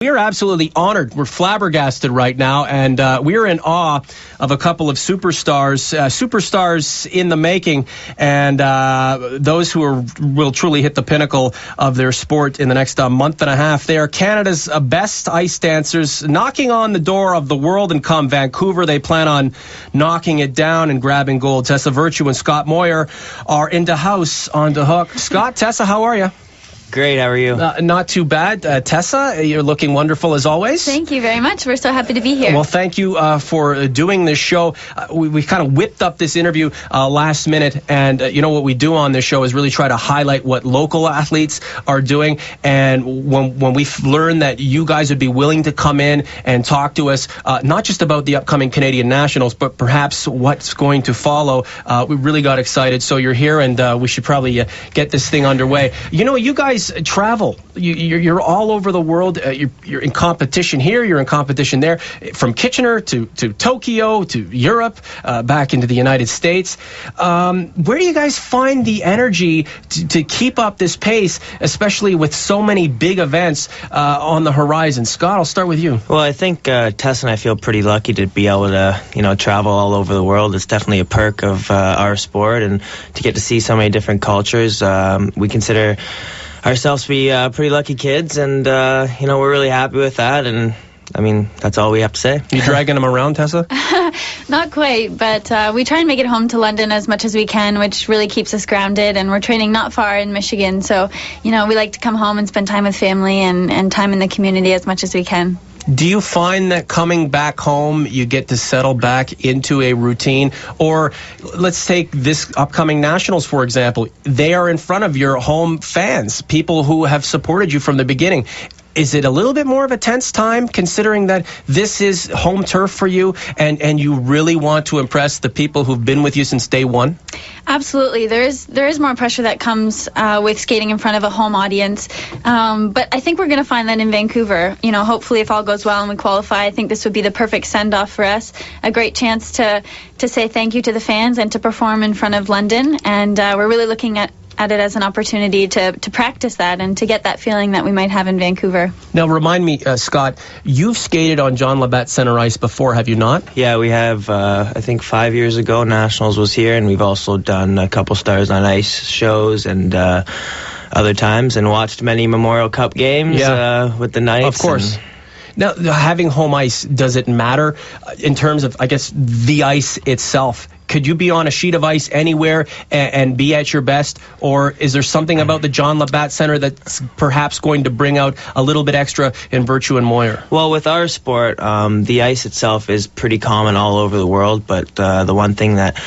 We are absolutely honored. We're flabbergasted right now, and we're in awe of a couple of superstars in the making, and those who will truly hit the pinnacle of their sport in the next month and a half. They are Canada's best ice dancers, knocking on the door of the world, and come Vancouver, they plan on knocking it down and grabbing gold. Tessa Virtue and Scott Moir are in the house on the hook. Scott, Tessa, how are you? Great, how are you? Not too bad. Tessa, you're looking wonderful as always. Thank you very much. We're so happy to be here. Well, thank you for doing this show. We kind of whipped up this interview last minute, and you know what we do on this show is really try to highlight what local athletes are doing. And when we learned that you guys would be willing to come in and talk to us, not just about the upcoming Canadian Nationals, but perhaps what's going to follow, we really got excited. So you're here, and we should probably get this thing underway. You know, you guys travel. You're all over the world. You're in competition here. You're in competition there. From Kitchener to Tokyo to Europe, back into the United States. Where do you guys find the energy to keep up this pace, especially with so many big events on the horizon? Scott, I'll start with you. Well, I think Tess and I feel pretty lucky to be able to, travel all over the world. It's definitely a perk of our sport, and to get to see so many different cultures. We consider ourselves to be pretty lucky kids, and we're really happy with that, and I mean, that's all we have to say. You dragging them around, Tessa? Not quite, but we try and make it home to London as much as we can, which really keeps us grounded, and we're training not far in Michigan, so we like to come home and spend time with family and time in the community as much as we can. Do you find that coming back home, you get to settle back into a routine? Or let's take this upcoming Nationals, for example. They are in front of your home fans, people who have supported you from the beginning. Is it a little bit more of a tense time, considering that this is home turf for you, and you really want to impress the people who've been with you since day one? Absolutely. There is more pressure that comes with skating in front of a home audience. But I think we're going to find that in Vancouver. Hopefully if all goes well and we qualify, I think this would be the perfect send-off for us. A great chance to say thank you to the fans and to perform in front of London. And we're really looking at it as an opportunity to practice that and to get that feeling that we might have in Vancouver. Now, remind me, Scott, you've skated on John Labatt Center Ice before, have you not? Yeah, we have. I think 5 years ago, Nationals was here, and we've also done a couple Stars on Ice shows and other times, and watched many Memorial Cup games with the Knights. Of course. Now, having home ice, does it matter in terms of, I guess, the ice itself? Could you be on a sheet of ice anywhere and be at your best? Or is there something about the John Labatt Center that's perhaps going to bring out a little bit extra in Virtue and Moir? Well, with our sport, the ice itself is pretty common all over the world, but the one thing that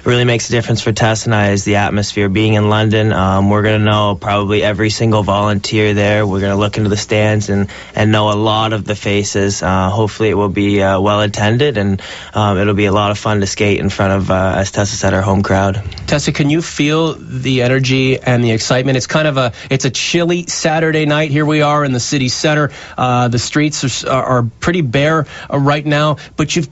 really makes a difference for Tess and I is the atmosphere. Being in London, we're going to know probably every single volunteer there. We're going to look into the stands and know a lot of the faces. Hopefully it will be well attended, and it'll be a lot of fun to skate in front of, as Tessa said, our home crowd. Tessa, can you feel the energy and the excitement? It's kind of it's a chilly Saturday night. Here we are in the city center. The streets are pretty bare right now, but there's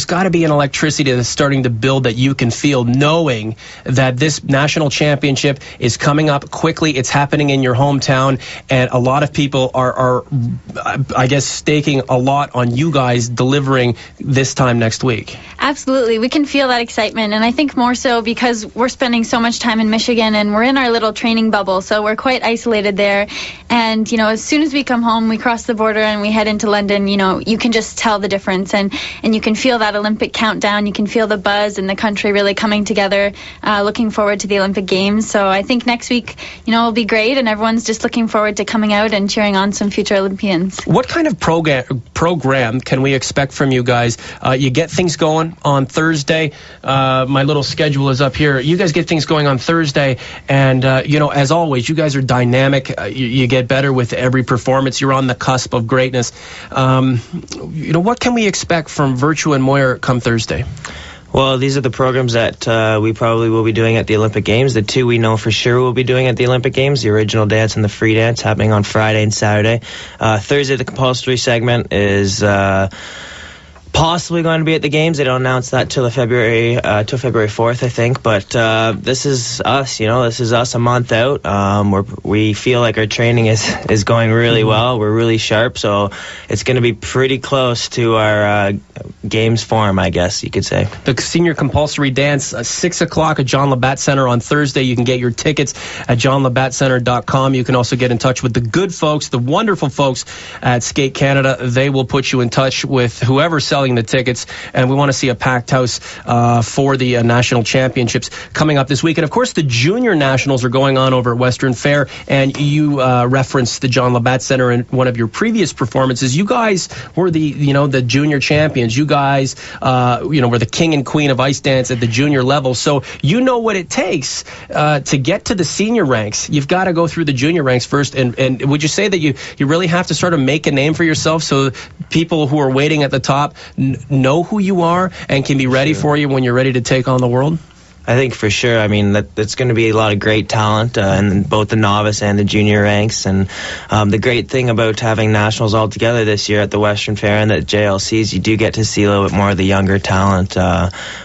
got to be an electricity that's starting to build that you can feel, knowing that this national championship is coming up quickly. It's happening in your hometown, and a lot of people are I guess, staking a lot on you guys delivering this time next week. Absolutely. We can feel that excitement, and I think more so because we're spending so much time in Michigan and we're in our little training bubble, so we're quite isolated there. And as soon as we come home, we cross the border and we head into London, you can just tell the difference, and you can feel that Olympic countdown. You can feel the buzz and the country really coming together, looking forward to the Olympic Games. So I think next week will be great, and everyone's just looking forward to coming out and cheering on some future Olympians. What kind of program can we expect from you guys? You get things going on Thursday. My little schedule is up here. You guys get things going on Thursday, and as always, you guys are dynamic. You get better with every performance. You're on the cusp of greatness. What can we expect from Virtue and Moir come Thursday? Well, these are the programs that we probably will be doing at the Olympic Games. The two we know for sure we'll be doing at the Olympic Games, the original dance and the free dance, happening on Friday and Saturday. Thursday, the compulsory segment is possibly going to be at the games. They don't announce that till February 4th, I think. But this is us, this is us a month out. We feel like our training is going really well. We're really sharp, so it's going to be pretty close to our games form, I guess you could say. The senior compulsory dance, 6 o'clock at John Labatt Center on Thursday. You can get your tickets at johnlabattcenter.com. You can also get in touch with the good folks, the wonderful folks at Skate Canada. They will put you in touch with whoever's selling the tickets, and we want to see a packed house for the national championships coming up this week. And of course, the junior nationals are going on over at Western Fair, and you referenced the John Labatt Center in one of your previous performances. You guys were the junior champions. You guys were the king and queen of ice dance at the junior level, so you know what it takes to get to the senior ranks. You've got to go through the junior ranks first, and would you say that you really have to sort of make a name for yourself so people who are waiting at the top know who you are and can be ready for you when you're ready to take on the world? I think for sure. I mean, that's going to be a lot of great talent in both the novice and the junior ranks. And the great thing about having nationals all together this year at the Western Fair and at JLCs, you do get to see a little bit more of the younger talent,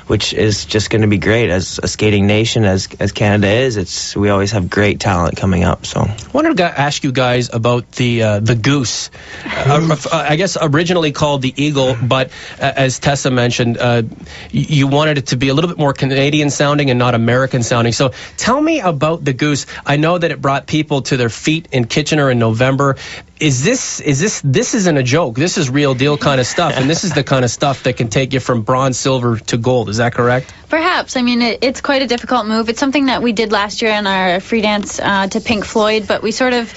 which is just going to be great. As a skating nation, as Canada is, we always have great talent coming up. So I wanted to ask you guys about the Goose. I guess originally called the Eagle, but as Tessa mentioned, you wanted it to be a little bit more Canadian sounding and not American sounding. So tell me about the Goose. I know that it brought people to their feet in Kitchener in November. This isn't a joke. This is real deal kind of stuff, and this is the kind of stuff that can take you from bronze, silver to gold. Is that correct? Perhaps. I mean, it's quite a difficult move. It's something that we did last year in our free dance to Pink Floyd, but we sort of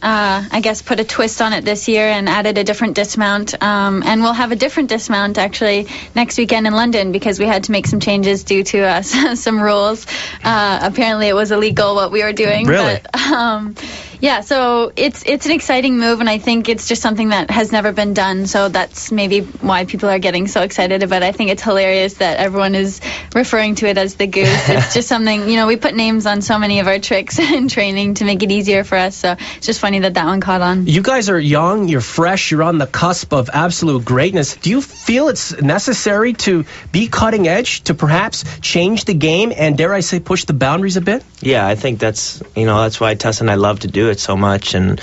I guess put a twist on it this year and added a different dismount, and we'll have a different dismount actually next weekend in London because we had to make some changes due to some rules. Apparently it was illegal what we were doing. Really? But, yeah, so it's an exciting move, and I think it's just something that has never been done, so that's maybe why people are getting so excited about it. I think it's hilarious that everyone is referring to it as the Goose. It's just something, we put names on so many of our tricks in training to make it easier for us, so it's just funny that one caught on. You guys are young, you're fresh, you're on the cusp of absolute greatness. Do you feel it's necessary to be cutting edge, to perhaps change the game and, dare I say, push the boundaries a bit? Yeah, I think that's why Tess and I love to do it so much, and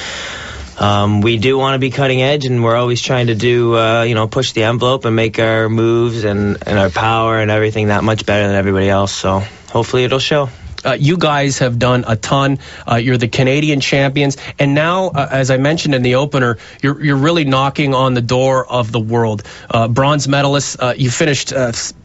we do want to be cutting edge, and we're always trying to do push the envelope and make our moves and our power and everything that much better than everybody else, so hopefully it'll show. You guys have done a ton. You're the Canadian champions, and now, as I mentioned in the opener, you're really knocking on the door of the world. Bronze medalists. You finished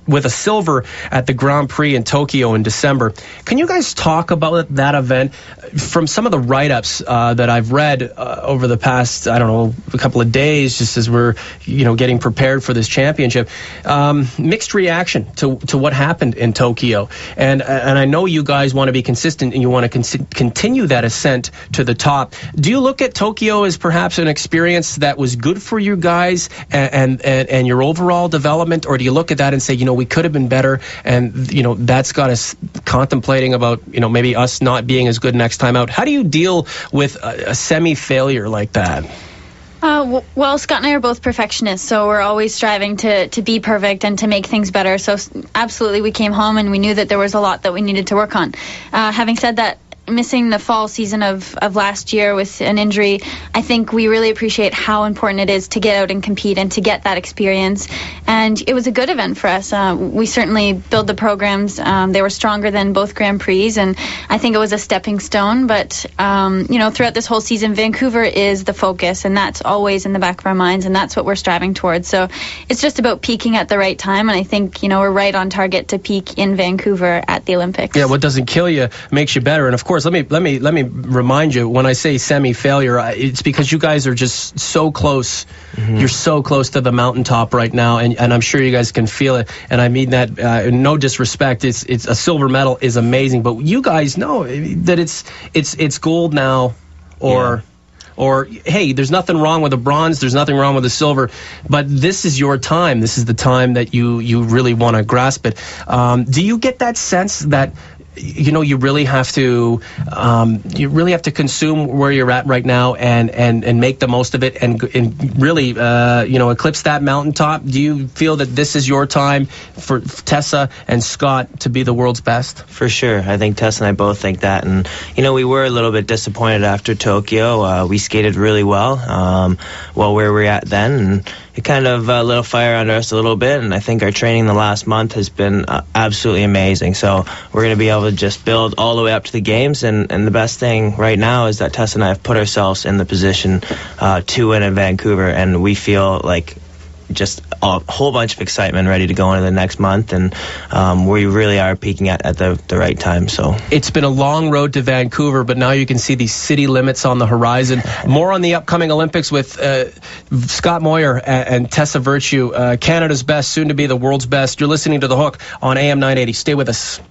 with a silver at the Grand Prix in Tokyo in December. Can you guys talk about that event? From some of the write-ups that I've read over the past, a couple of days, just as we're, getting prepared for this championship, mixed reaction to what happened in Tokyo. And I know you guys want to be consistent and you want to continue that ascent to the top. Do you look at Tokyo as perhaps an experience that was good for you guys and your overall development, or do you look at that and say, we could have been better, and that's got us contemplating about maybe us not being as good next time out? How do you deal with a semi-failure like that? Well, Scott and I are both perfectionists, so we're always striving to be perfect and to make things better. So absolutely, we came home and we knew that there was a lot that we needed to work on. Having said that, missing the fall season of last year with an injury, I think we really appreciate how important it is to get out and compete and to get that experience. And it was a good event for us. We certainly built the programs. They were stronger than both Grand Prix, and I think it was a stepping stone. But, throughout this whole season, Vancouver is the focus, and that's always in the back of our minds, and that's what we're striving towards. So it's just about peaking at the right time, and I think, we're right on target to peak in Vancouver at the Olympics. Yeah, what doesn't kill you makes you better. And of course, let me remind you, when I say semi-failure, it's because you guys are just so close. Mm-hmm. You're so close to the mountaintop right now, and I'm sure you guys can feel it. And I mean that no disrespect. It's a silver medal is amazing, but you guys know that it's gold now, or. Yeah. Or, hey, there's nothing wrong with a bronze, there's nothing wrong with a silver, but this is your time. This is the time that you really want to grasp it. Do you get that sense that you really have to consume where you're at right now and make the most of it and really eclipse that mountaintop. Do you feel that this is your time for Tessa and Scott to be the world's best? For sure. I think Tessa and I both think that. And, we were a little bit disappointed after Tokyo. We skated really well where we were at then. And it kind of lit a fire under us a little bit. And I think our training the last month has been absolutely amazing. So we're going to be able to just build all the way up to the games. And the best thing right now is that Tessa and I have put ourselves in the position to win in Vancouver. And we feel like just a whole bunch of excitement ready to go into the next month, and we really are peaking at the right time. So it's been a long road to Vancouver, but now you can see these city limits on the horizon. More on the upcoming Olympics with Scott Moir and Tessa Virtue, Canada's best, soon to be the world's best. You're listening to The Hook on AM 980. Stay with us.